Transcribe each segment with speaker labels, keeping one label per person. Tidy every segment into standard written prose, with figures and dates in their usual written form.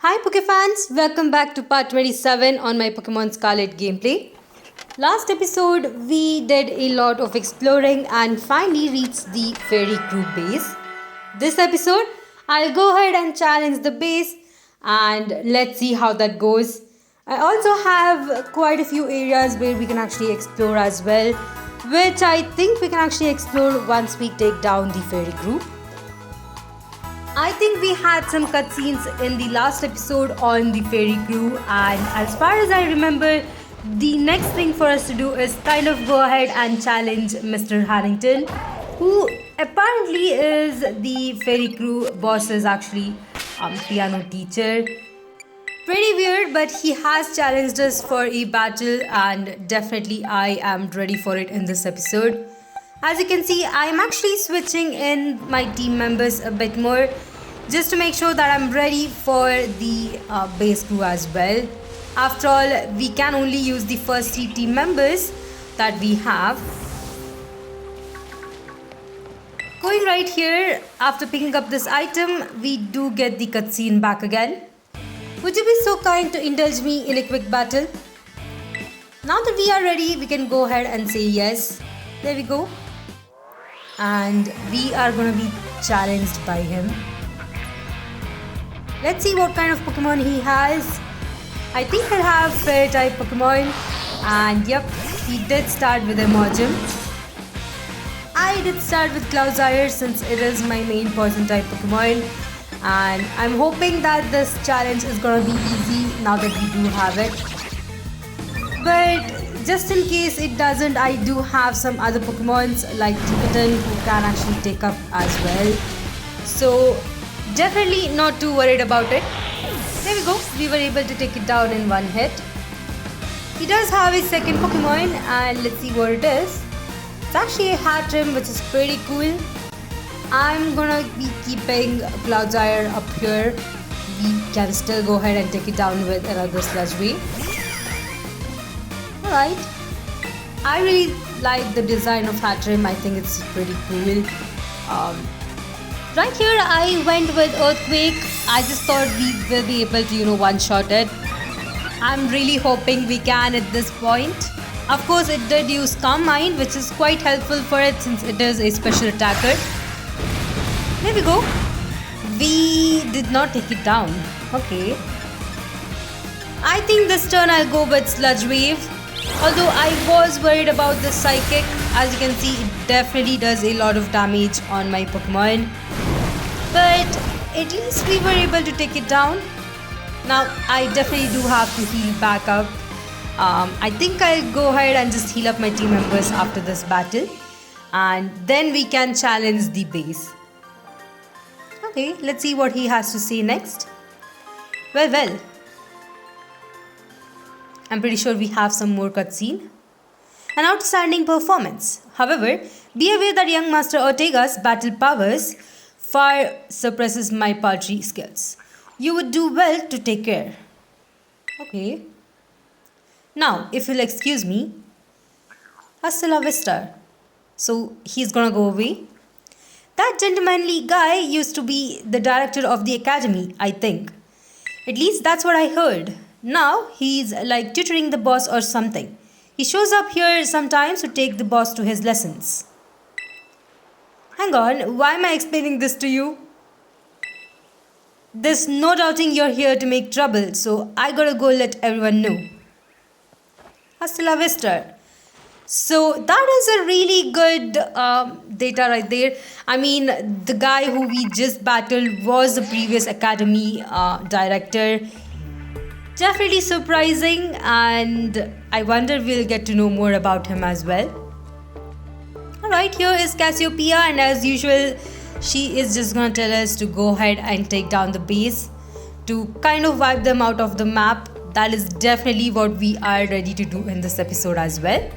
Speaker 1: Hi Pokefans, welcome back to part 27 on my Pokemon Scarlet gameplay. Last episode we did a lot of exploring and finally reached the Fairy Crew base. This episode I'll go ahead and challenge the base and let's see how that goes. I also have quite a few areas where we can actually explore as well, which I think we can actually explore once we take down the Fairy Crew. I think we had some cutscenes in the last episode on the Fairy Crew, and as far as I remember, the next thing for us to do is kind of go ahead and challenge Mr. Harrington, who apparently is the Fairy Crew boss's actually piano teacher. Pretty weird, but he has challenged us for a battle, and definitely I am ready for it in this episode. As you can see, I am actually switching in my team members a bit more just to make sure that I'm ready for the base crew as well. After all, we can only use the first 3 team members that we have. Going right here, after picking up this item, we do get the cutscene back again. Would you be so kind to indulge me in a quick battle? Now that we are ready, we can go ahead and say yes. There we go. And we are gonna be challenged by him. Let's see what kind of Pokemon he has. I think he'll have Fairy type Pokemon, and yep, he did start with Emojim. I did start with Cloudzyre since it is my main Poison type Pokemon, and I'm hoping that this challenge is gonna be easy now that we do have it. But just in case it doesn't, I do have some other Pokemons like Tibetan who can actually take up as well. So definitely not too worried about it. There we go, we were able to take it down in one hit. He does have a second Pokemon, and let's see what it is. It's actually a Hatrim, which is pretty cool. I'm gonna be keeping Cloudzyre up here. We can still go ahead and take it down with another Sludge Wave. Alright, I really like the design of Hatrim. I think it's pretty cool. Right here I went with Earthquake. I just thought we will be able to one-shot it. I'm really hoping we can at this point. Of course it did use Calm Mind, which is quite helpful for it since it is a special attacker. There we go. We did not take it down. Okay. I think this turn I'll go with Sludge Wave. Although I was worried about the Psychic. As you can see, it definitely does a lot of damage on my Pokemon. But at least we were able to take it down. Now I definitely do have to heal back up. I think I'll go ahead and just heal up my team members after this battle. And then we can challenge the base. Okay, let's see what he has to say next. Well. I'm pretty sure we have some more cutscene. An outstanding performance. However, be aware that young Master Ortega's battle powers far surpasses my paltry skills. You would do well to take care. Okay. Now, if you'll excuse me. Hasta la vista. So, he's gonna go away. That gentlemanly guy used to be the director of the academy, I think. At least that's what I heard. Now he's like tutoring the boss or something. He shows up here sometimes to take the boss to his lessons. Hang on, why am I explaining this to you? There's no doubting you're here to make trouble, so I gotta go let everyone know. Hasta la vista. So that is a really good data right there. I mean, the guy who we just battled was the previous academy director. Definitely surprising, and I wonder we'll get to know more about him as well. Alright, here is Cassiopeia, and as usual, she is just gonna tell us to go ahead and take down the base to kind of wipe them out of the map. That is definitely what we are ready to do in this episode as well.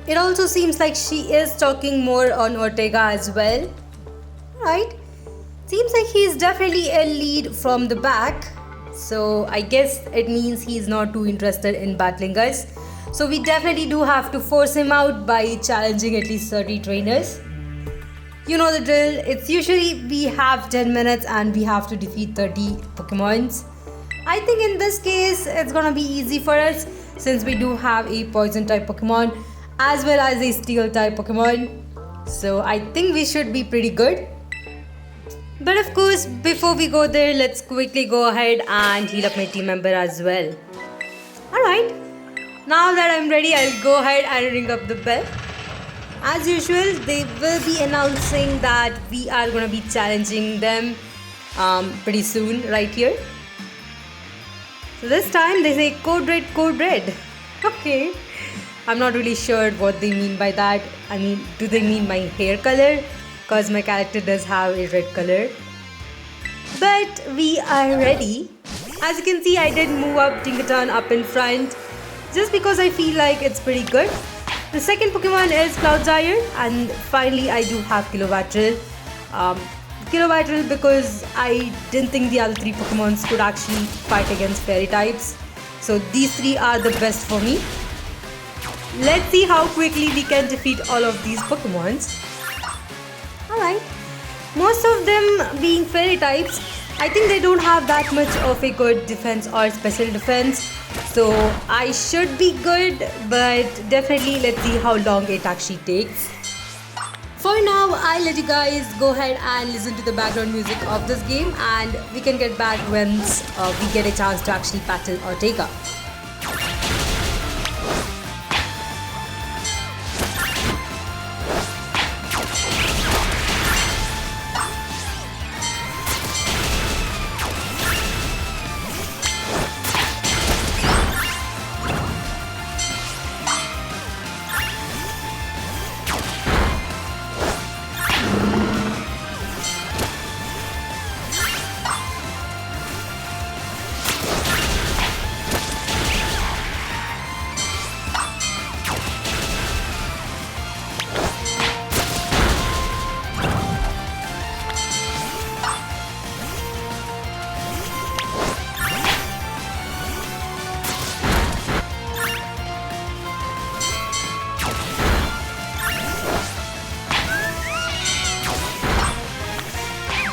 Speaker 1: It also seems like she is talking more on Ortega as well. Alright, seems like he's definitely a lead from the back. So I guess it means he's not too interested in battling us. So we definitely do have to force him out by challenging at least 30 trainers. You know the drill. It's usually we have 10 minutes and we have to defeat 30 Pokemons. I think in this case it's gonna be easy for us since we do have a poison type Pokemon as well as a steel type Pokemon. So I think we should be pretty good. But of course, before we go there, let's quickly go ahead and heal up my team member as well. Alright, now that I'm ready, I'll go ahead and ring up the bell. As usual, they will be announcing that we are going to be challenging them pretty soon right here. So this time they say code red, code red. Okay, I'm not really sure what they mean by that. I mean, do they mean my hair color? Because my character does have a red color. But we are ready. As you can see, I did move up Tinkaton up in front just because I feel like it's pretty good. The second Pokemon is Cloudzyre, and finally I do have Kilowattral. Kilowattral because I didn't think the other 3 Pokemons could actually fight against fairy types. So these 3 are the best for me. Let's see how quickly we can defeat all of these Pokemons. Alright, most of them being fairy types, I think they don't have that much of a good defense or special defense. So I should be good, but definitely let's see how long it actually takes. For now, I'll let you guys go ahead and listen to the background music of this game, and we can get back once we get a chance to actually battle Ortega.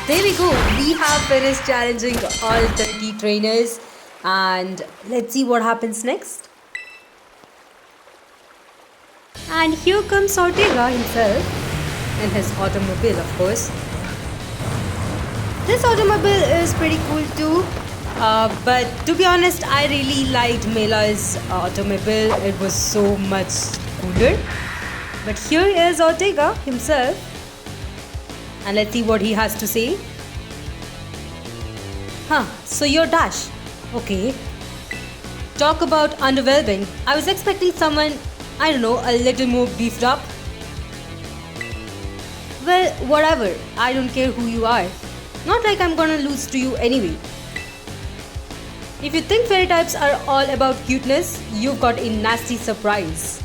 Speaker 1: There we go, we have finished challenging all 30 trainers, and let's see what happens next. And here comes Ortega himself in his automobile, of course. This automobile is pretty cool too, but to be honest, I really liked Mela's automobile. It was so much cooler. But here is Ortega himself. And let's see what he has to say. So you're Dash. Okay. Talk about underwhelming. I was expecting someone, I don't know, a little more beefed up. Well, whatever. I don't care who you are. Not like I'm gonna lose to you anyway. If you think fairy types are all about cuteness, you've got a nasty surprise.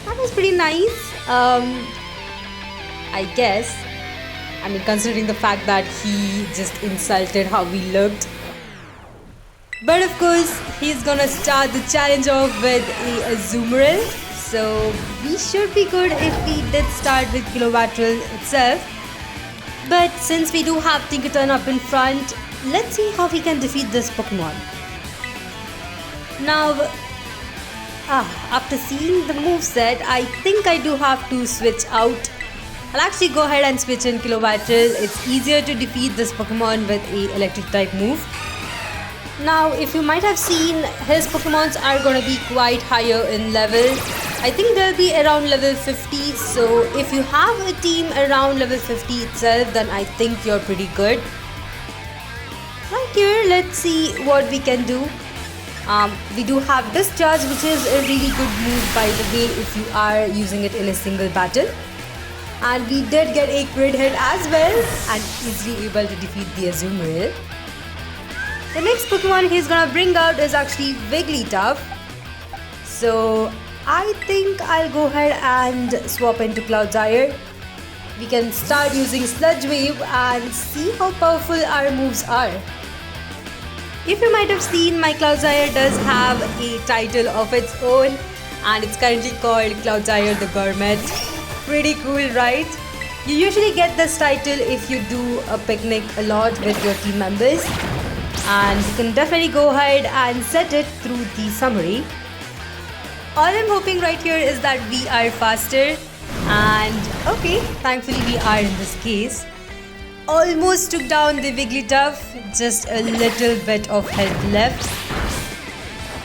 Speaker 1: That was pretty nice. I guess. I mean, considering the fact that he just insulted how we looked. But of course, he's gonna start the challenge off with a Azumarill. So we should be good if we did start with Kilowattral itself. But since we do have Tinkaton up in front, let's see how we can defeat this Pokemon. Now, after seeing the moveset, I think I do have to switch out. I'll actually go ahead and switch in Kilowattral. It's easier to defeat this Pokemon with a electric type move. Now, if you might have seen, his Pokemons are gonna be quite higher in level. I think they'll be around level 50. So if you have a team around level 50 itself, then I think you're pretty good. Right here, let's see what we can do. We do have Discharge, which is a really good move, by the way, if you are using it in a single battle. And we did get a crit hit as well, and easily able to defeat the Azumarill. The next Pokemon he's gonna bring out is actually Wigglytuff. So I think I'll go ahead and swap into Cloudzyre. We can start using Sludge Wave and see how powerful our moves are. If you might have seen, my Cloudzyre does have a title of its own, and it's currently called Cloudzyre the Gourmet. Pretty cool, right? You usually get this title if you do a picnic a lot with your team members, and you can definitely go ahead and set it through the summary. All I'm hoping right here is that we are faster, and okay, thankfully we are in this case. Almost took down the Wigglytuff, just a little bit of health left.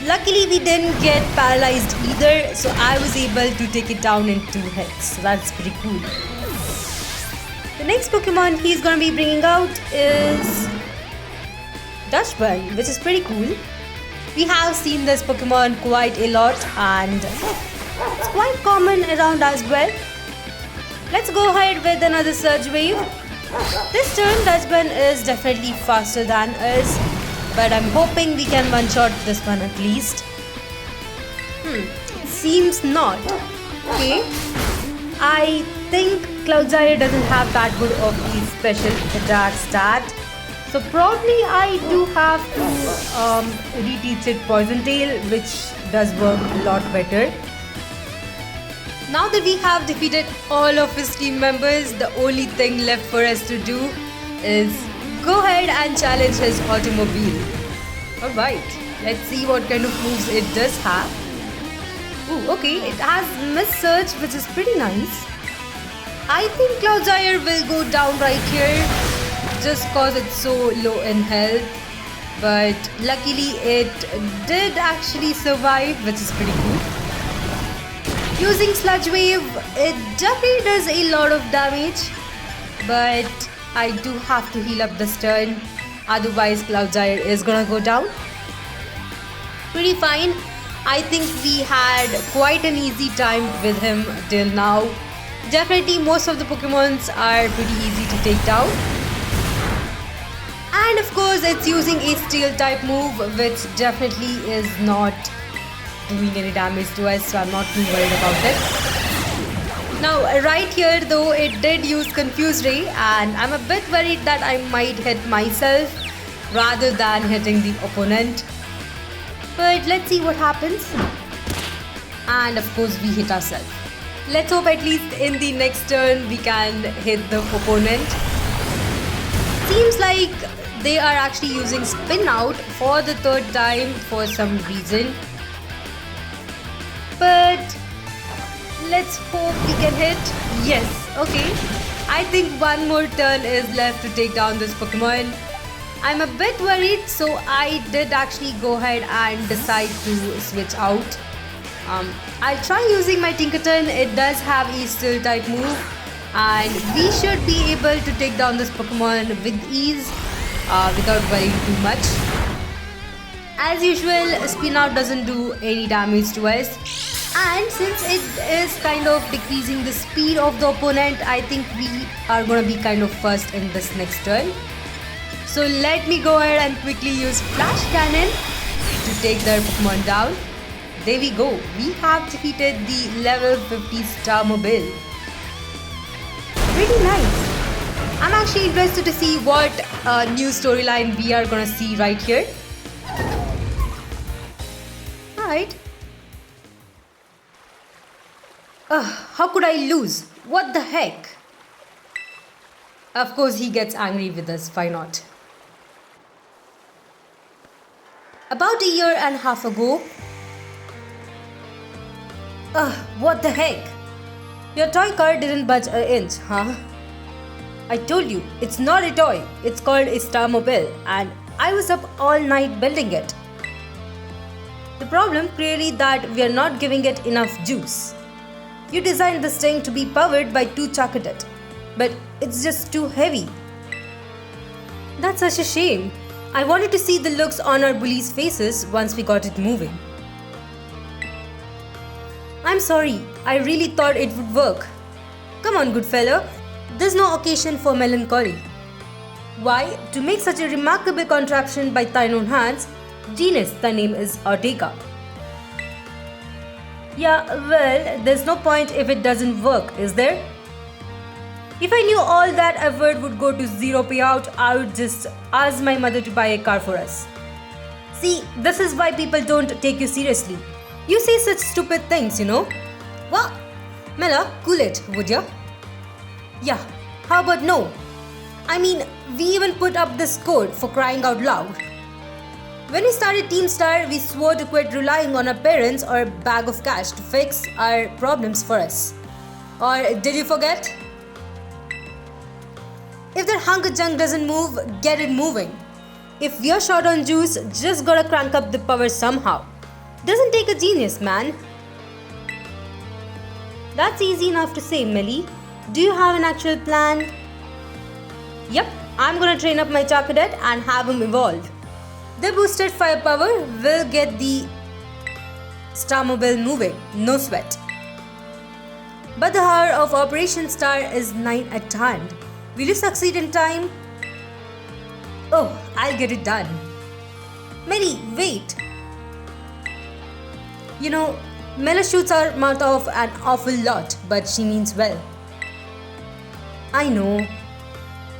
Speaker 1: Luckily we didn't get paralyzed either, so I was able to take it down in 2 hits, so that's pretty cool. The next Pokemon he's gonna be bringing out is Dachburn, which is pretty cool. We have seen this Pokemon quite a lot and it's quite common around as well. Let's go ahead with another Surge Wave. This turn Dachburn is definitely faster than us, but I'm hoping we can one-shot this one at least. Seems not. Okay. I think Cloudzyre doesn't have that good of a special attack stat. So probably I do have to reteach it Poison Tail, which does work a lot better. Now that we have defeated all of his team members, the only thing left for us to do is go ahead and challenge his automobile. Alright, let's see what kind of moves it does have. Ooh, okay, it has Miss Surge, which is pretty nice. I think Cloudzyre will go down right here just cause it's so low in health. But luckily it did actually survive, which is pretty cool. Using Sludge Wave, it definitely does a lot of damage, but I do have to heal up this turn, otherwise Cloudzyre is gonna go down. Pretty fine. I think we had quite an easy time with him till now. Definitely most of the Pokemons are pretty easy to take down. And of course it's using a Steel type move, which definitely is not doing any damage to us, so I'm not too worried about it. Now right here though, it did use Confuse Ray, and I'm a bit worried that I might hit myself rather than hitting the opponent. But let's see what happens. And of course we hit ourselves. Let's hope at least in the next turn we can hit the opponent. Seems like they are actually using Spin Out for the 3rd time for some reason. But let's hope we can hit. Yes, okay. I think one more turn is left to take down this Pokemon. I'm a bit worried, so I did actually go ahead and decide to switch out. I'll try using my Tinkaton. It does have a Steel type move, and we should be able to take down this Pokemon with ease without worrying too much. As usual, Spin Out doesn't do any damage to us, and since it is kind of decreasing the speed of the opponent, I think we are gonna be kind of first in this next turn. So let me go ahead and quickly use Flash Cannon to take their Pokemon down. There we go. We have defeated the level 50 Starmobile. Pretty nice. I'm actually interested to see what new storyline we are gonna see right here. Alright. How could I lose? What the heck? Of course he gets angry with us, why not? About a year and a half ago. What the heck? Your toy car didn't budge an inch, huh? I told you, it's not a toy. It's called a Starmobile, and I was up all night building it. The problem clearly that we are not giving it enough juice. You designed this thing to be powered by 2 Charcadet, but it's just too heavy. That's such a shame. I wanted to see the looks on our bullies' faces once we got it moving. I'm sorry, I really thought it would work. Come on, good fellow. There's no occasion for melancholy. Why, to make such a remarkable contraption by thine own hands, genus, the name is Ortega. Yeah, well, there's no point if it doesn't work, is there? If I knew all that effort would go to zero payout, I would just ask my mother to buy a car for us. See, this is why people don't take you seriously. You say such stupid things, you know. Well, Mela, cool it, would ya? Yeah, how about no? I mean, we even put up this code for crying out loud. When we started Team Star, we swore to quit relying on our parents or a bag of cash to fix our problems for us. Or did you forget? If that hunk of junk doesn't move, get it moving. If you're short on juice, just gotta crank up the power somehow. Doesn't take a genius, man. That's easy enough to say, Millie. Do you have an actual plan? Yep, I'm gonna train up my Charcadet and have him evolve. The boosted firepower will get the Starmobile moving, no sweat. But the hour of Operation Star is 9 at hand. Will you succeed in time? Oh, I'll get it done. Millie, wait. You know, Mela shoots her mouth off an awful lot, but she means well. I know.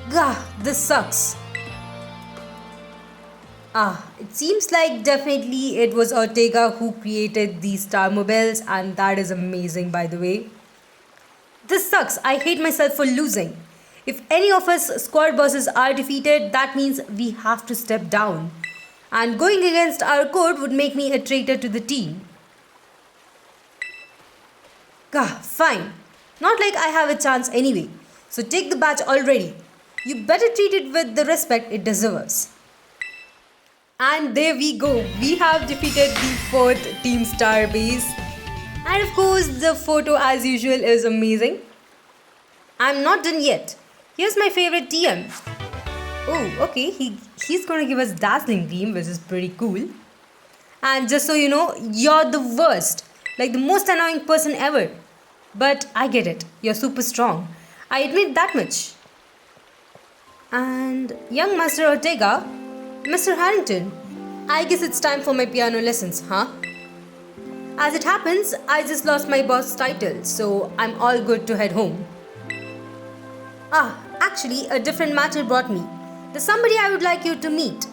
Speaker 1: Gah, this sucks. It seems like definitely it was Ortega who created these star mobiles, and that is amazing, by the way. This sucks. I hate myself for losing. If any of us squad bosses are defeated, that means we have to step down. And going against our code would make me a traitor to the team. Gah, fine. Not like I have a chance anyway. So take the badge already. You better treat it with the respect it deserves. And there we go. We have defeated the 4th Team Star base. And of course, the photo as usual is amazing. I'm not done yet. Here's my favorite TM. Oh, okay. He's gonna give us Dazzling Beam, which is pretty cool. And just so you know, you're the worst. Like the most annoying person ever. But I get it. You're super strong. I admit that much. And young Master Ortega, Mr. Harrington, I guess it's time for my piano lessons, huh? As it happens, I just lost my boss title, so I'm all good to head home. Actually, a different matter brought me. There's somebody I would like you to meet.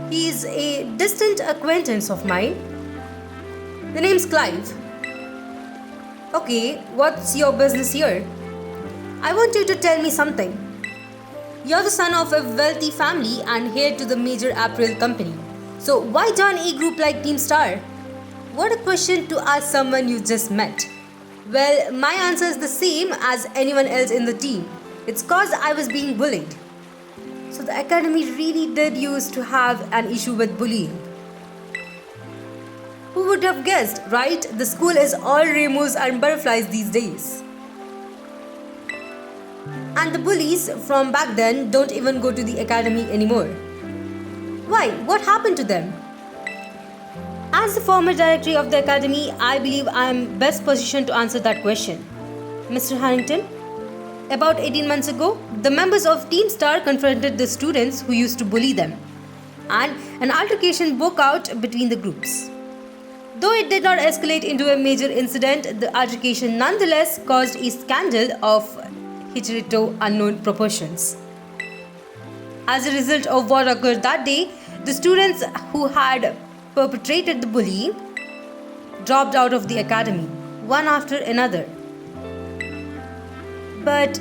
Speaker 1: He's a distant acquaintance of mine. The name's Clive. Okay, what's your business here? I want you to tell me something. You're the son of a wealthy family and heir to the major apparel company. So why join a group like Team Star? What a question to ask someone you just met. Well, my answer is the same as anyone else in the team. It's cause I was being bullied. So the academy really did used to have an issue with bullying. Who would have guessed, right? The school is all rainbows and butterflies these days. And the bullies from back then don't even go to the academy anymore. Why? What happened to them? As the former director of the academy, I believe I am best positioned to answer that question. Mr. Harrington, about 18 months ago, the members of Team Star confronted the students who used to bully them, and an altercation broke out between the groups. Though it did not escalate into a major incident, the altercation nonetheless caused a scandal of hitherto unknown proportions. As a result of what occurred that day, the students who had perpetrated the bullying dropped out of the academy, one after another. But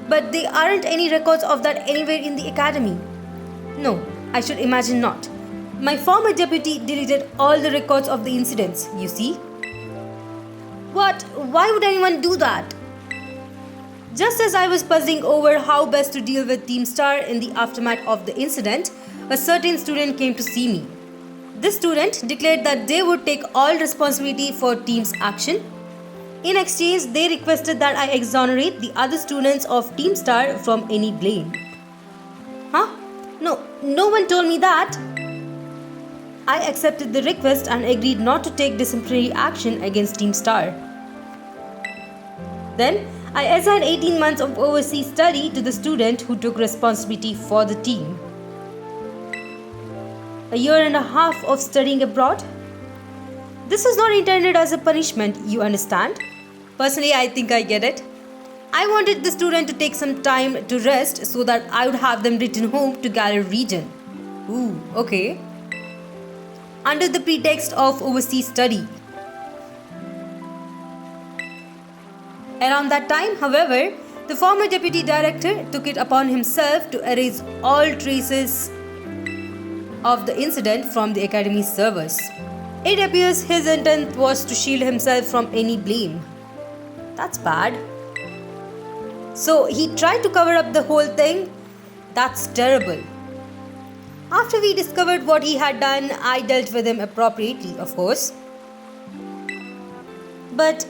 Speaker 1: there aren't any records of that anywhere in the academy. No, I should imagine not. My former deputy deleted all the records of the incidents, you see. What? Why would anyone do that? Just as I was puzzling over how best to deal with Team Star in the aftermath of the incident, a certain student came to see me. This student declared that they would take all responsibility for team's action. In exchange, they requested that I exonerate the other students of Team Star from any blame. Huh? No one told me that. I accepted the request and agreed not to take disciplinary action against Team Star. Then, I assigned 18 months of overseas study to the student who took responsibility for the team. A year and a half of studying abroad? This was not intended as a punishment, you understand? Personally, I think I get it. I wanted the student to take some time to rest so that I would have them return home to Galar region. Ooh, okay. Under the pretext of overseas study. Around that time, however, the former deputy director took it upon himself to erase all traces of the incident from the academy's servers. It appears his intent was to shield himself from any blame. That's bad. So he tried to cover up the whole thing. That's terrible. After we discovered what he had done, I dealt with him appropriately, of course. But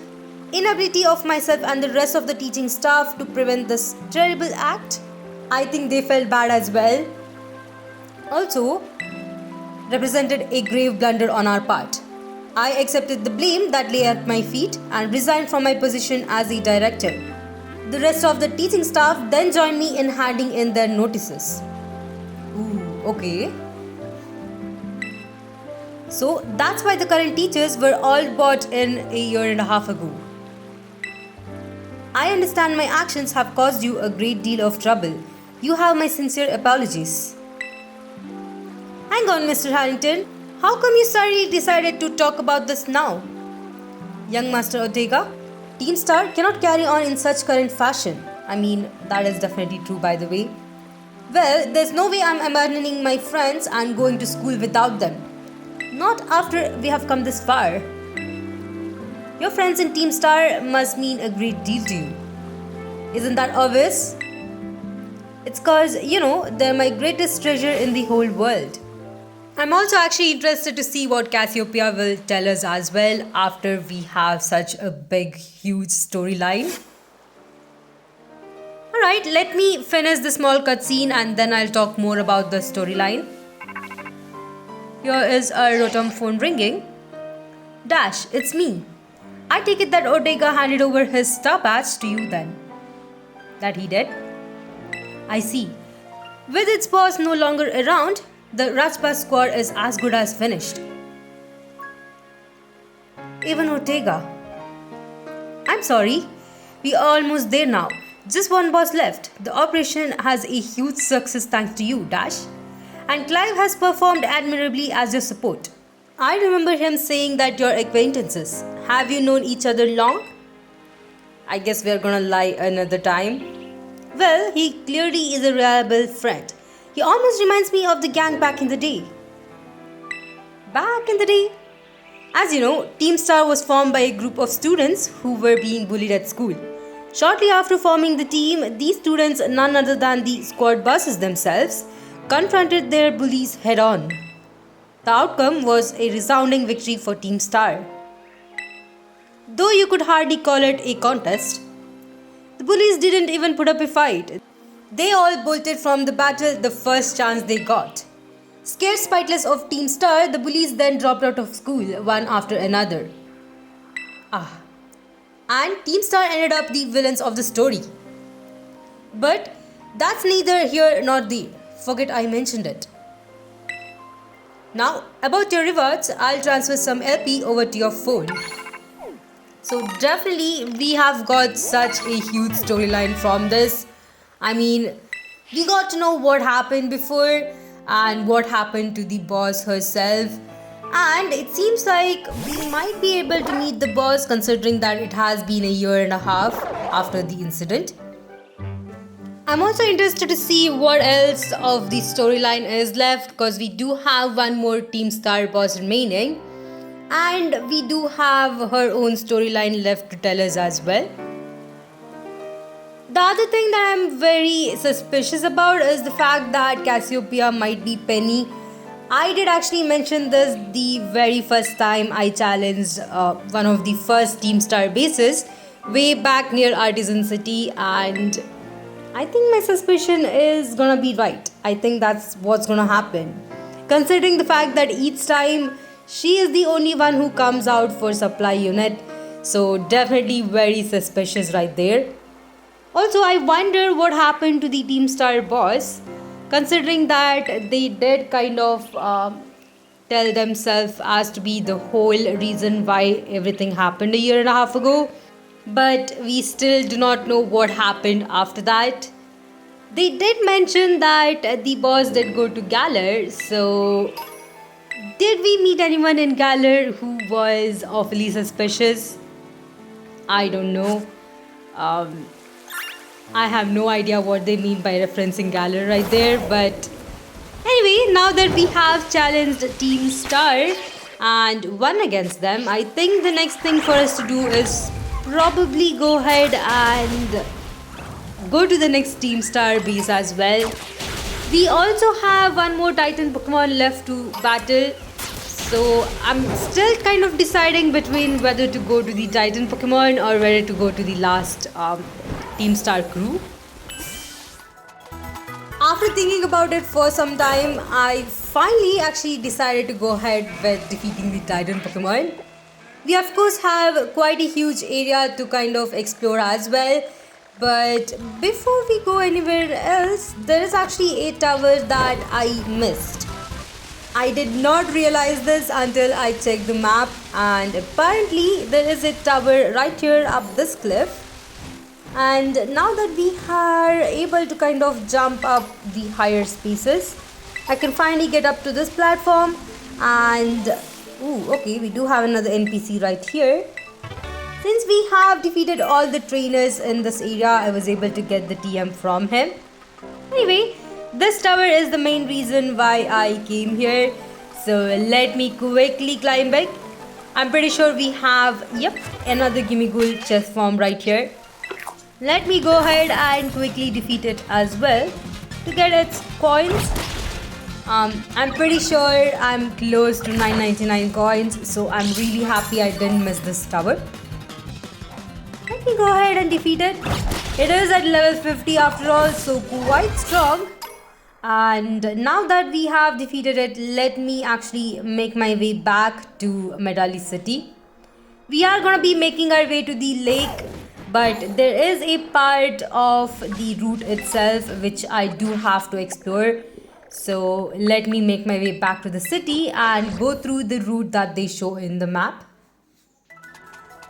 Speaker 1: inability of myself and the rest of the teaching staff to prevent this terrible act, I think they felt bad as well. Also, represented a grave blunder on our part. I accepted the blame that lay at my feet and resigned from my position as a director. The rest of the teaching staff then joined me in handing in their notices. Ooh, okay. So that's why the current teachers were all brought in a year and a half ago. I understand my actions have caused you a great deal of trouble. You have my sincere apologies. Hang on, Mr. Harrington. How come you suddenly decided to talk about this now? Young Master Ortega, Team Star cannot carry on in such current fashion. I mean, that is definitely true, by the way. Well, there's no way I'm abandoning my friends and going to school without them. Not after we have come this far. Your friends in Team Star must mean a great deal to you. Isn't that obvious? It's cause, they're my greatest treasure in the whole world. I'm also actually interested to see what Cassiopeia will tell us as well after we have such a big, huge storyline. Alright, let me finish the small cutscene and then I'll talk more about the storyline. Here is a Rotom phone ringing. Dash, it's me. I take it that Ortega handed over his star patch to you then. That he did? I see. With its boss no longer around, the Rajpa squad is as good as finished. Even Ortega. I'm sorry. We are almost there now. Just one boss left. The operation has a huge success thanks to you, Dash. And Clive has performed admirably as your support. I remember him saying that you're acquaintances. Have you known each other long? I guess we're gonna lie another time. Well, he clearly is a reliable friend. He almost reminds me of the gang back in the day. Back in the day? As you know, Team Star was formed by a group of students who were being bullied at school. Shortly after forming the team, these students, none other than the squad bosses themselves, confronted their bullies head-on. The outcome was a resounding victory for Team Star. Though you could hardly call it a contest, the bullies didn't even put up a fight. They all bolted from the battle the first chance they got. Scared spitless of Team Star, the bullies then dropped out of school one after another. And Team Star ended up the villains of the story. But that's neither here nor there. Forget I mentioned it. Now, about your rewards, I'll transfer some LP over to your phone. So definitely we have got such a huge storyline from this. I mean, we got to know what happened before and what happened to the boss herself. And it seems like we might be able to meet the boss considering that it has been a year and a half after the incident. I'm also interested to see what else of the storyline is left because we do have one more Team Star boss remaining. And we do have her own storyline left to tell us as well. The other thing that I'm very suspicious about is the fact that Cassiopeia might be Penny. I did actually mention this the very first time I challenged one of the first Team Star bases way back near Artisan City, and I think my suspicion is gonna be right. I think that's what's gonna happen. Considering the fact that each time she is the only one who comes out for supply unit, so definitely very suspicious right there. Also, I wonder what happened to the Team Star boss, considering that they did kind of tell themselves as to be the whole reason why everything happened a year and a half ago. But we still do not know what happened after that. They did mention that the boss did go to Galar, so did we meet anyone in Galar who was awfully suspicious? I don't know. Um, I have no idea what they mean by referencing Galar right there, but anyway, now that we have challenged Team Star and won against them, I think the next thing for us to do is probably go ahead and go to the next Team Star base as well. We also have one more Titan Pokemon left to battle. So I'm still kind of deciding between whether to go to the Titan Pokemon or whether to go to the last Team Star crew. After thinking about it for some time, I finally actually decided to go ahead with defeating the Titan Pokemon. We of course have quite a huge area to kind of explore as well. But before we go anywhere else, there is actually a tower that I missed. I did not realize this until I checked the map, and apparently there is a tower right here up this cliff. And now that we are able to kind of jump up the higher spaces, I can finally get up to this platform. And okay, we do have another NPC right here. Since we have defeated all the trainers in this area, I was able to get the TM from him. Anyway, this tower is the main reason why I came here. So let me quickly climb back. I'm pretty sure we have, another Gimmighoul chest form right here. Let me go ahead and quickly defeat it as well to get its coins. I'm pretty sure I'm close to 999 coins, so I'm really happy I didn't miss this tower. Let me go ahead and defeat it. It is at level 50 after all, so quite strong. And now that we have defeated it, let me actually make my way back to Medali City. We are going to be making our way to the lake, but there is a part of the route itself which I do have to explore. So let me make my way back to the city and go through the route that they show in the map.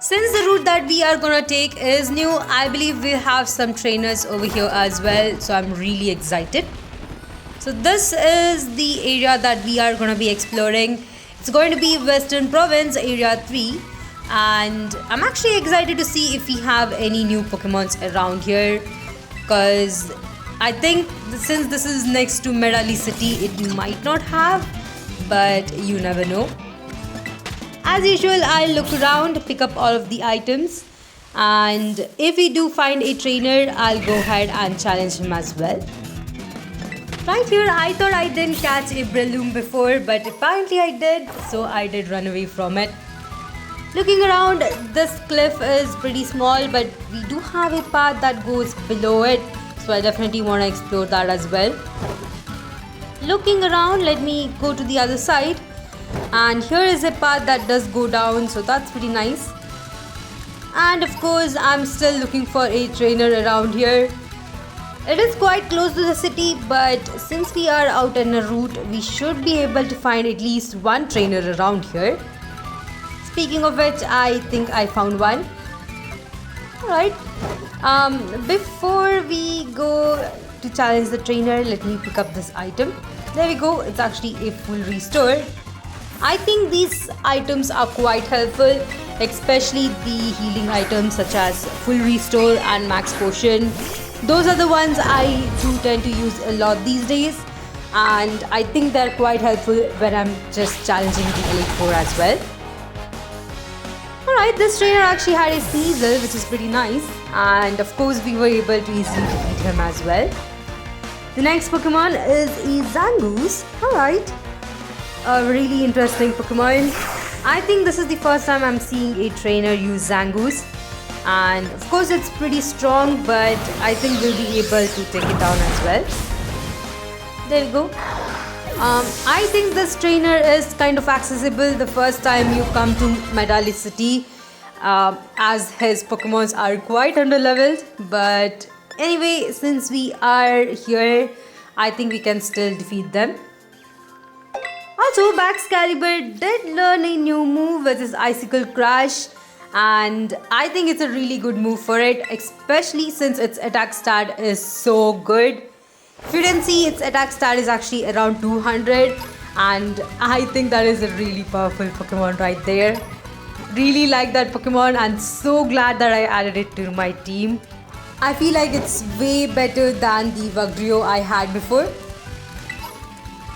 Speaker 1: Since the route that we are gonna take is new, I believe we'll have some trainers over here as well, so I'm really excited. So this is the area that we are gonna be exploring. It's going to be Western Province Area 3, and I'm actually excited to see if we have any new Pokemons around here, because I think since this is next to Medali City, it might not have, but you never know. As usual, I'll look around, pick up all of the items, and if we do find a trainer, I'll go ahead and challenge him as well. Right here, I thought I didn't catch a Breloom before, but apparently I did, so I did run away from it. Looking around, this cliff is pretty small, but we do have a path that goes below it, so I definitely want to explore that as well. Looking around, let me go to the other side. And here is a path that does go down, so that's pretty nice. And of course, I'm still looking for a trainer around here. It is quite close to the city, but since we are out on a route, we should be able to find at least one trainer around here. Speaking of which, I think I found one. Alright, before we go to challenge the trainer, let me pick up this item. There we go, it's actually a full restore. I think these items are quite helpful, especially the healing items such as full restore and max potion. Those are the ones I do tend to use a lot these days, and I think they're quite helpful when I'm just challenging the Elite Four as well. Alright, this trainer actually had a Sneasel, which is pretty nice, and of course we were able to easily defeat him as well. The next Pokemon is a Zangoose. Alright. A really interesting Pokemon. I think this is the first time I'm seeing a trainer use Zangoose, and of course it's pretty strong, but I think we'll be able to take it down as well. There we go. I think this trainer is kind of accessible the first time you come to Medali City, as his Pokemons are quite under-leveled, but anyway, since we are here, I think we can still defeat them. Also, Baxcalibur did learn a new move, which is Icicle Crash, and I think it's a really good move for it, especially since its attack stat is so good. If you didn't see, its attack stat is actually around 200, and I think that is a really powerful Pokemon right there. Really like that Pokemon and so glad that I added it to my team. I feel like it's way better than the Vagrio I had before.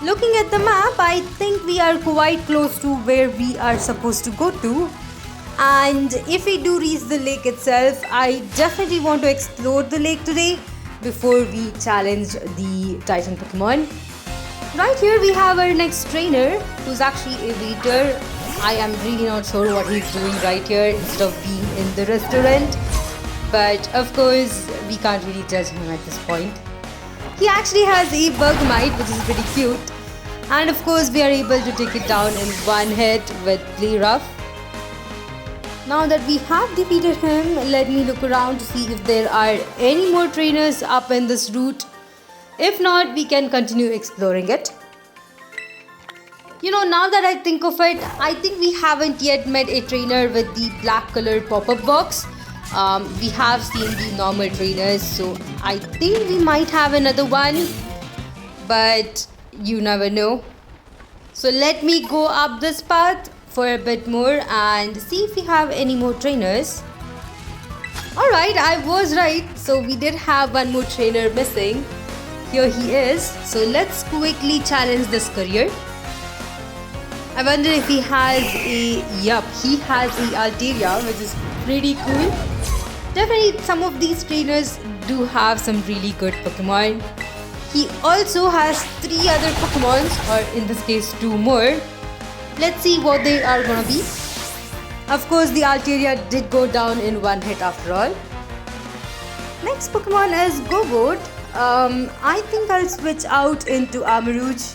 Speaker 1: Looking at the map, I think we are quite close to where we are supposed to go to. And if we do reach the lake itself, I definitely want to explore the lake today before we challenge the Titan Pokemon. Right here we have our next trainer who's actually a waiter. I am really not sure what he's doing right here instead of being in the restaurant. But of course, we can't really judge him at this point. He actually has a Bugmite, which is pretty cute. And of course, we are able to take it down in one hit with Play Rough. Now that we have defeated him, let me look around to see if there are any more trainers up in this route. If not, we can continue exploring it. You know, now that I think of it, I think we haven't yet met a trainer with the black color pop-up box. We have seen the normal trainers, so I think we might have another one, but you never know. So let me go up this path for a bit more and see if we have any more trainers. Alright, I was right. So we did have one more trainer missing. Here he is. So let's quickly challenge this courier. I wonder if he has he has a Altaria, which is pretty cool. Definitely some of these trainers do have some really good Pokemon. He also has 3 other Pokemons, or in this case 2 more. Let's see what they are gonna be. Of course, the Altaria did go down in one hit after all. Next Pokemon is Gogoat. I think I'll switch out into Armarouge.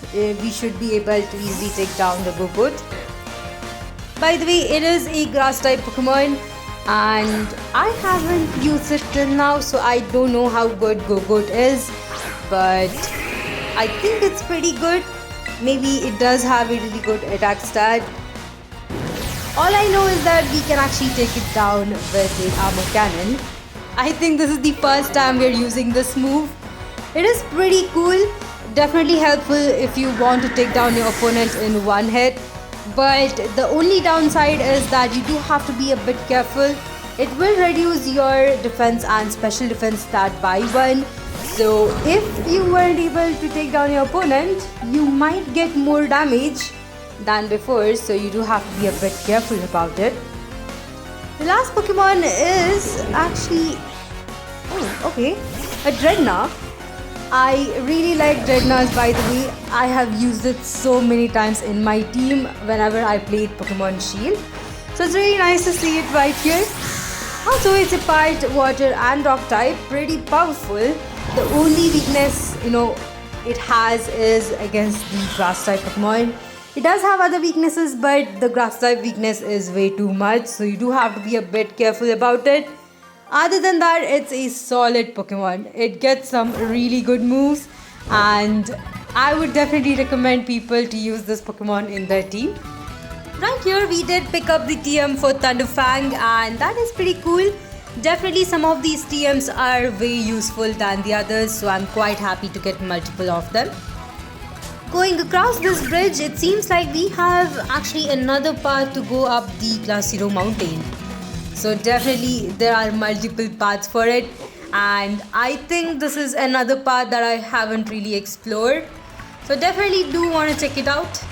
Speaker 1: We should be able to easily take down the Gogoat. By the way, it is a grass type Pokemon and I haven't used it till now, so I don't know how good Gogoat is, but I think it's pretty good. Maybe it does have a really good attack stat. All I know is that we can actually take it down with the armor cannon. I think this is the first time we're using this move. It is pretty cool, definitely helpful if you want to take down your opponent in one hit. But the only downside is that you do have to be a bit careful. It will reduce your defense and special defense stat by 1. So if you weren't able to take down your opponent, you might get more damage than before. So you do have to be a bit careful about it. The last Pokemon is actually, a Dreadnought. I really like Dreadnoughts, by the way. I have used it so many times in my team whenever I played Pokemon Shield. So it's really nice to see it right here. Also, it's a part water and rock type, pretty powerful. The only weakness, it has is against the grass type Pokemon. It does have other weaknesses, but the grass type weakness is way too much, so you do have to be a bit careful about it. Other than that, it's a solid Pokemon. It gets some really good moves, and I would definitely recommend people to use this Pokemon in their team. Right here, we did pick up the TM for Thunderfang, and that is pretty cool. Definitely some of these TMs are way useful than the others, so I'm quite happy to get multiple of them. Going across this bridge, it seems like we have actually another path to go up the Class 0 mountain. So definitely there are multiple paths for it, and I think this is another path that I haven't really explored. So definitely do want to check it out.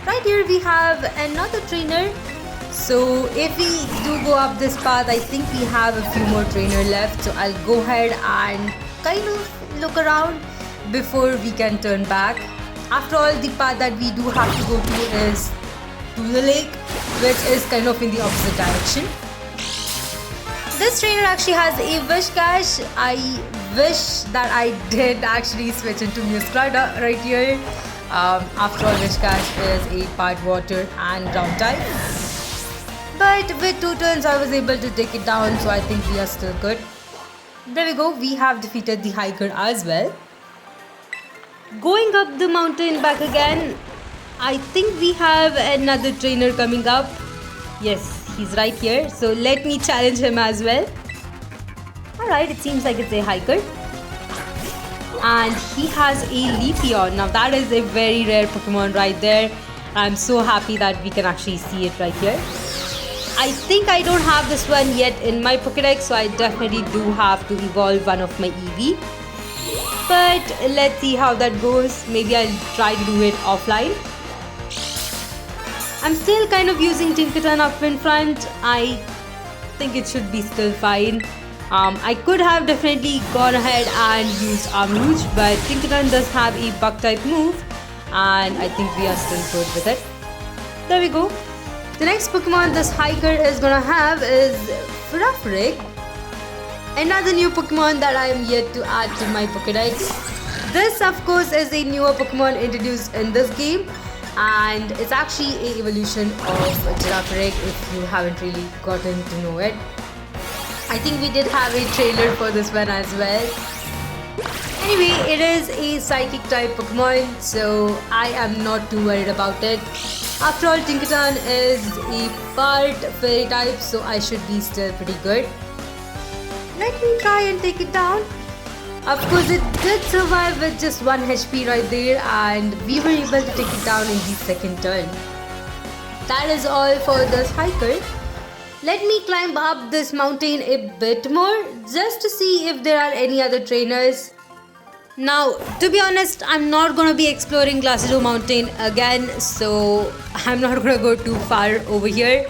Speaker 1: Right here we have another trainer. So if we do go up this path, I think we have a few more trainers left. So I'll go ahead and kind of look around before we can turn back. After all, the path that we do have to go to is to the lake, which is kind of in the opposite direction. This trainer actually has a Wish Cash. I wish that I did actually switch into Muscrada right here. After all, Wish Cash is a part water and ground type. But with 2 turns, I was able to take it down, so I think we are still good. There we go, we have defeated the hiker as well. Going up the mountain back again, I think we have another trainer coming up. Yes, he's right here, so let me challenge him as well. Alright, it seems like it's a hiker. And he has a Leafeon. Now that is a very rare Pokemon right there. I'm so happy that we can actually see it right here. I think I don't have this one yet in my Pokédex, so I definitely do have to evolve one of my Eevee. But let's see how that goes. Maybe I'll try to do it offline. I'm still kind of using Tinkaton up in front. I think it should be still fine. I could have definitely gone ahead and used Rouge, but Tinkaton does have a bug type move, and I think we are still good with it. There we go. The next Pokemon this hiker is gonna have is Furafric, another new Pokemon that I am yet to add to my Pokédex. This, of course, is a newer Pokemon introduced in this game, and it's actually an evolution of Girafarig if you haven't really gotten to know it. I think we did have a trailer for this one as well. Anyway, it is a psychic type Pokemon, so I am not too worried about it. After all, Tinkaton is a part fairy type, so I should be still pretty good. Let me try and take it down. Of course, it did survive with just 1 HP right there, and we were able to take it down in the second turn. That is all for this hiker. Let me climb up this mountain a bit more just to see if there are any other trainers. Now, to be honest, I'm not going to be exploring Glacido Mountain again, so I'm not going to go too far over here.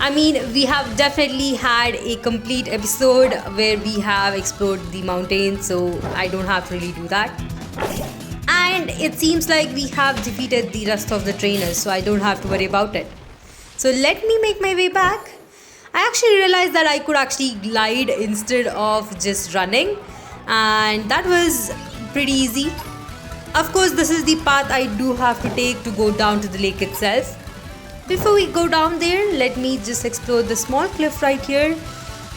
Speaker 1: I mean, we have definitely had a complete episode where we have explored the mountain, so I don't have to really do that. And it seems like we have defeated the rest of the trainers, so I don't have to worry about it. So let me make my way back. I actually realized that I could actually glide instead of just running, and that was pretty easy. Of course, this is the path I do have to take to go down to the lake itself. Before we go down there, let me just explore the small cliff right here,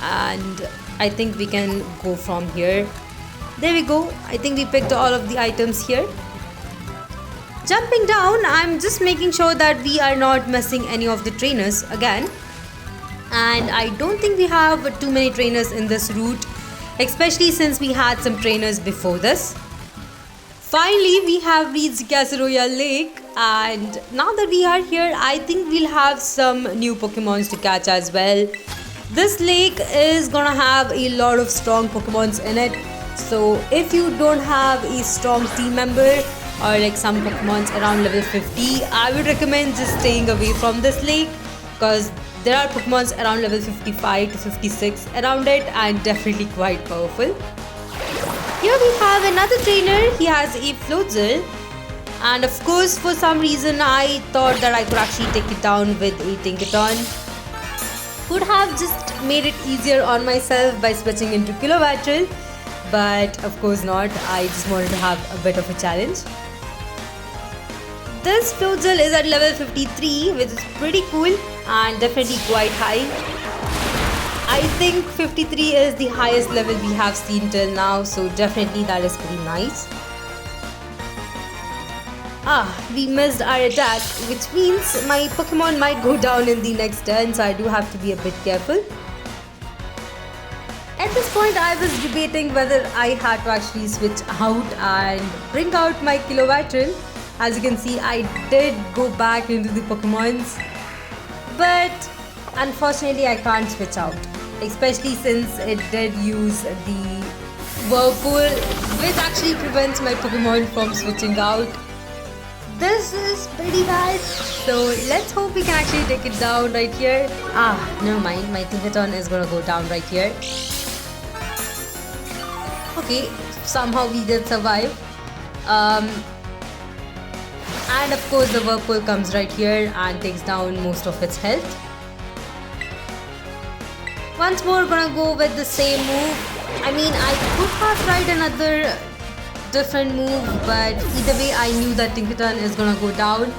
Speaker 1: and I think we can go from here. There we go. I think we picked all of the items here. Jumping down, I'm just making sure that we are not missing any of the trainers again. And I don't think we have too many trainers in this route, especially since we had some trainers before this. Finally, we have reached Casaroya Lake, and now that we are here, I think we'll have some new Pokemons to catch as well. This lake is gonna have a lot of strong Pokemons in it, so if you don't have a strong team member or like some Pokemons around level 50, I would recommend just staying away from this lake, because there are Pokemons around level 55 to 56 around it, and definitely quite powerful. Here we have another trainer. He has a Floatzel, and of course, for some reason I thought that I could actually take it down with a Tinkaton. Could have just made it easier on myself by switching into Kilowattral, but of course not. I just wanted to have a bit of a challenge. This Floatzel is at level 53, which is pretty cool and definitely quite high. I think 53 is the highest level we have seen till now, so definitely that is pretty nice. We missed our attack, which means my Pokemon might go down in the next turn, so I do have to be a bit careful. At this point, I was debating whether I had to actually switch out and bring out my Kilowattral. As you can see, I did go back into the Pokemons, but unfortunately I can't switch out, especially since it did use the Whirlpool, which actually prevents my Pokemon from switching out. This is pretty bad, so let's hope we can actually take it down right here. Never mind, my Tinkaton is gonna go down right here. Okay, somehow we did survive. And of course the Whirlpool comes right here and takes down most of its health. Once more, gonna go with the same move. I mean, I could have tried another different move, but either way I knew that Tinkaton is gonna go down,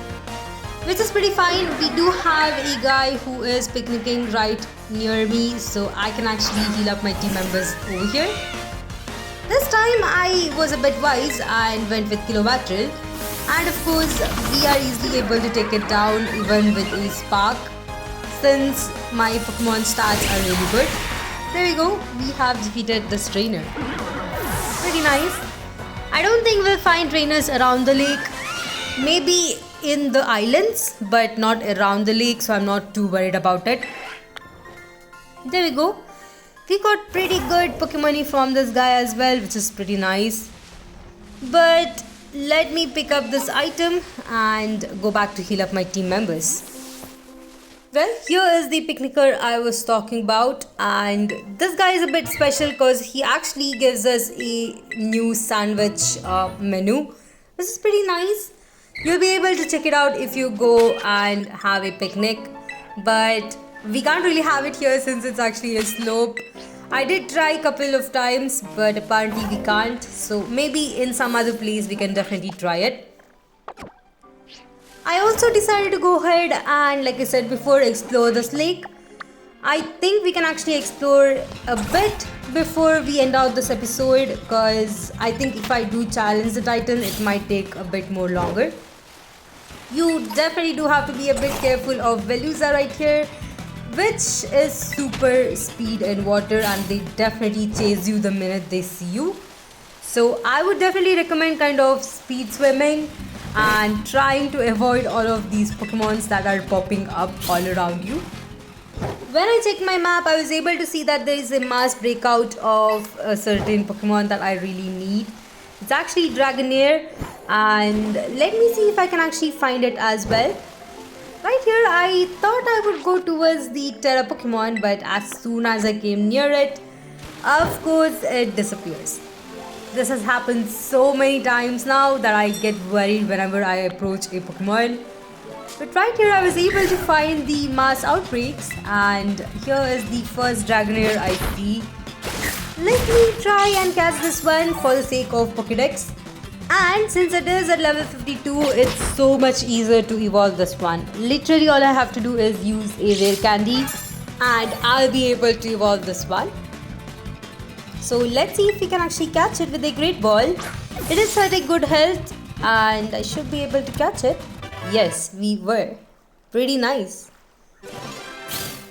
Speaker 1: which is pretty fine. We do have a guy who is picnicking right near me, so I can actually heal up my team members over here. This time I was a bit wise and went with Kilowattral, and of course we are easily able to take it down even with a Spark, since my Pokemon stats are really good. There we go, we have defeated this trainer. Pretty nice. I don't think we'll find trainers around the lake. Maybe in the islands, but not around the lake, so I'm not too worried about it. There we go. We got pretty good Pokemon from this guy as well, which is pretty nice. But let me pick up this item and go back to heal up my team members. Well, here is the picnicker I was talking about, and this guy is a bit special because he actually gives us a new sandwich menu. This is pretty nice. You'll be able to check it out if you go and have a picnic, but we can't really have it here since it's actually a slope. I did try a couple of times, but apparently we can't, so maybe in some other place we can definitely try it. I also decided to go ahead and, like I said before, explore this lake. I think we can actually explore a bit before we end out this episode, because I think if I do challenge the Titan, it might take a bit more longer. You definitely do have to be a bit careful of Veluza right here, which is super speed in water, and they definitely chase you the minute they see you. So I would definitely recommend kind of speed swimming and trying to avoid all of these Pokemons that are popping up all around you. When I checked my map, I was able to see that there is a mass breakout of a certain Pokemon that I really need. It's actually Dragonair, and let me see if I can actually find it as well. Right here, I thought I would go towards the Terra Pokemon, but as soon as I came near it, of course it disappears. This has happened so many times now that I get worried whenever I approach a Pokemon. But right here I was able to find the mass outbreaks, and here is the first Dragonair I see. Let me try and catch this one for the sake of Pokédex. And since it is at level 52, it's so much easier to evolve this one. Literally all I have to do is use a rare candy and I'll be able to evolve this one. So let's see if we can actually catch it with a Great Ball. It is at a good health and I should be able to catch it. Yes, we were. Pretty nice.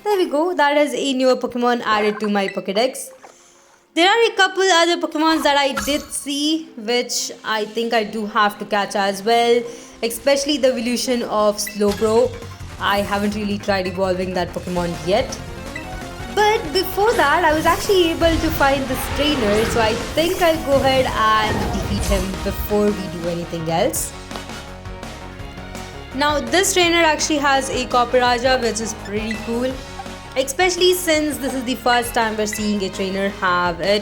Speaker 1: There we go. That is a newer Pokemon added to my Pokédex. There are a couple other Pokemons that I did see, which I think I do have to catch as well. Especially the evolution of Slowbro. I haven't really tried evolving that Pokemon yet. But before that, I was actually able to find this trainer, so I think I'll go ahead and defeat him before we do anything else. Now this trainer actually has a Copperajah, which is pretty cool. Especially since this is the first time we're seeing a trainer have it.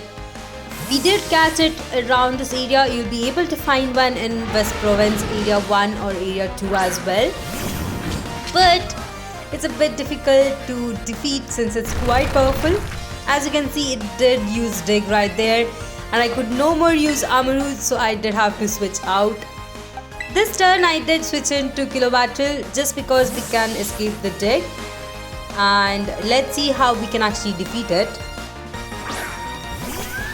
Speaker 1: We did catch it around this area. You'll be able to find one in West Province Area 1 or Area 2 as well. But it's a bit difficult to defeat since it's quite powerful. As you can see, it did use Dig right there. And I could no more use Armoroots, so I did have to switch out. This turn I did switch into Kilobattle just because we can escape the Dig. And let's see how we can actually defeat it.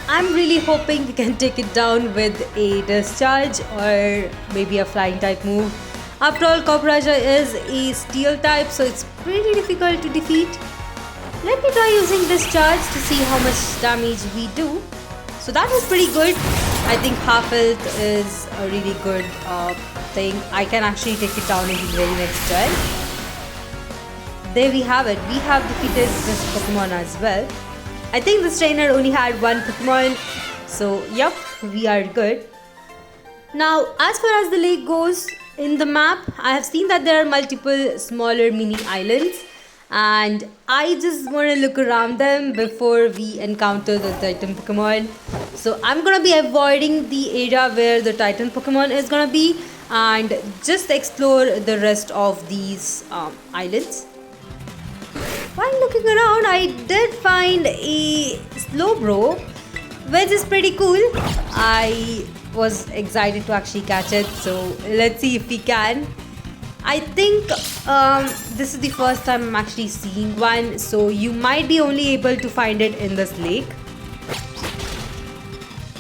Speaker 1: I'm really hoping we can take it down with a Discharge or maybe a Flying type move. After all, Copperajah is a Steel type, so it's pretty difficult to defeat. Let me try using Discharge to see how much damage we do. So that was pretty good. I think half health is a really good thing. I can actually take it down in the very next turn. There we have it. We have defeated this Pokemon as well. I think this trainer only had one Pokemon. So, yep, we are good. Now, as far as the lake goes, in the map, I have seen that there are multiple smaller mini islands. And I just want to look around them before we encounter the Titan Pokemon. So, I'm going to be avoiding the area where the Titan Pokemon is going to be. And just explore the rest of these islands. While looking around, I did find a Slowbro, which is pretty cool. I was excited to actually catch it, so let's see if we can. I think this is the first time I'm actually seeing one, so you might be only able to find it in this lake.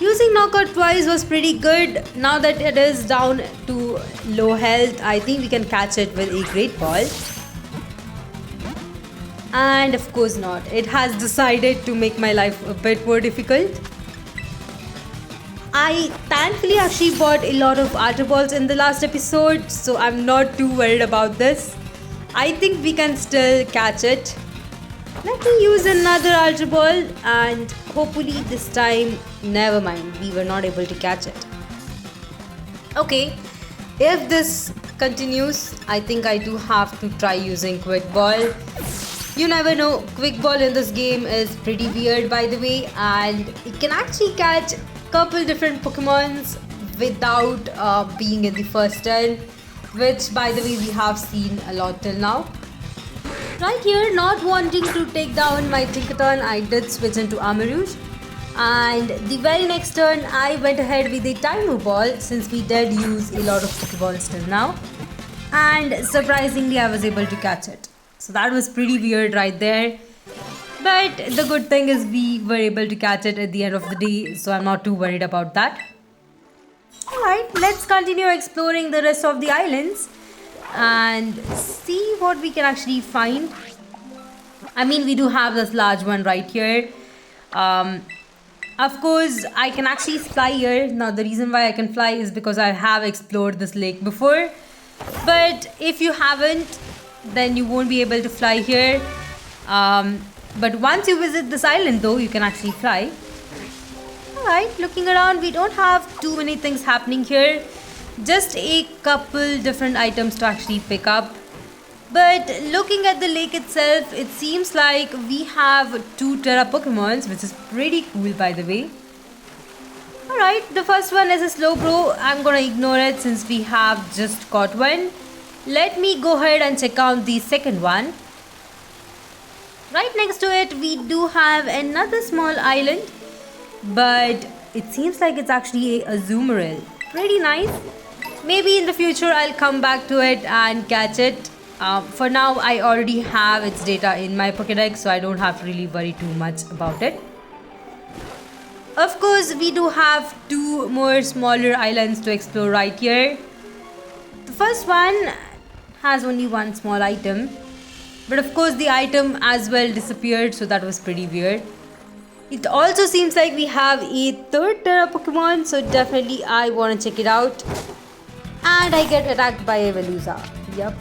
Speaker 1: Using Knockout twice was pretty good. Now that it is down to low health, I think we can catch it with a Great Ball. And of course not. It has decided to make my life a bit more difficult. I thankfully actually bought a lot of Ultra Balls in the last episode, so I'm not too worried about this. I think we can still catch it. Let me use another Ultra Ball and hopefully this time, never mind, we were not able to catch it. Okay, if this continues, I think I do have to try using Quick Ball. You never know, Quick Ball in this game is pretty weird by the way, and it can actually catch a couple different Pokemons without being in the first turn, which by the way we have seen a lot till now. Right here, not wanting to take down my Tinkaton, I did switch into Amarouge. And the very next turn, I went ahead with a Tyno Ball since we did use a lot of Pokeballs till now. And surprisingly, I was able to catch it. So that was pretty weird right there. But the good thing is we were able to catch it at the end of the day, so I'm not too worried about that. Alright, let's continue exploring the rest of the islands and see what we can actually find. I mean, we do have this large one right here. Of course, I can actually fly here. Now, the reason why I can fly is because I have explored this lake before. But if you haven't, then you won't be able to fly here. But once you visit this island though, you can actually fly. Alright, looking around, we don't have too many things happening here. Just a couple different items to actually pick up. But looking at the lake itself, it seems like we have 2 Terra Pokemons, which is pretty cool by the way. Alright, the first one is a Slowbro. I'm gonna ignore it since we have just caught one. Let me go ahead and check out the second one. Right next to it, we do have another small island. But it seems like it's actually a Azumarill. Pretty nice. Maybe in the future I'll come back to it and catch it. For now, I already have its data in my Pokédex, so I don't have to really worry too much about it. Of course, we do have 2 more smaller islands to explore right here. The first one has only 1 small item. But of course, the item as well disappeared, so that was pretty weird. It also seems like we have a 3rd Terra Pokemon, so definitely I want to check it out. And I get attacked by a Veluza. Yup.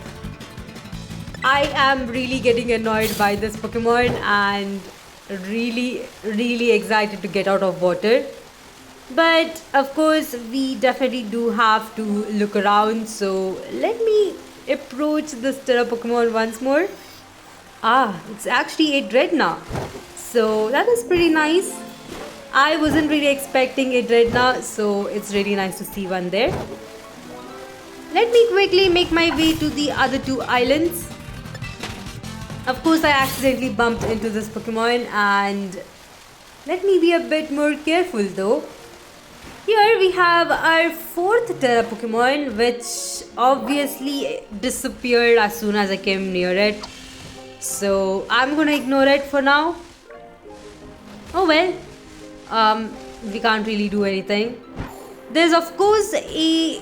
Speaker 1: I am really getting annoyed by this Pokemon and really excited to get out of water. But of course, we definitely do have to look around. So let me approach this Terra Pokemon once more. It's actually a Dreadnought. So that is pretty nice. I wasn't really expecting a Dreadnought, so it's really nice to see one there. Let me quickly make my way to the other 2 islands. Of course, I accidentally bumped into this Pokemon and let me be a bit more careful though. Here we have our 4th Terra Pokemon, which obviously disappeared as soon as I came near it. So I'm gonna ignore it for now. Oh well, we can't really do anything. There's of course a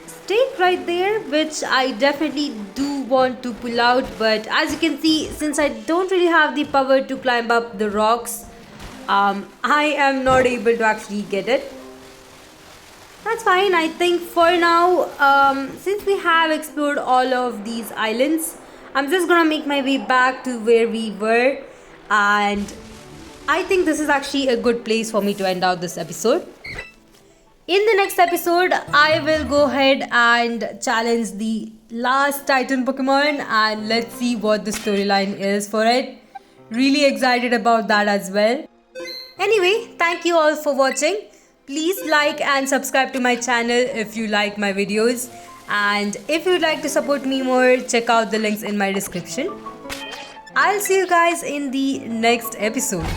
Speaker 1: stake right there, which I definitely do want to pull out. But as you can see, since I don't really have the power to climb up the rocks, I am not able to actually get it. That's fine. I think for now, since we have explored all of these islands, I'm just gonna make my way back to where we were, and I think this is actually a good place for me to end out this episode. In the next episode, I will go ahead and challenge the last Titan Pokemon and let's see what the storyline is for it. Really excited about that as well. Anyway, thank you all for watching. Please like and subscribe to my channel if you like my videos. And if you'd like to support me more, check out the links in my description. I'll see you guys in the next episode.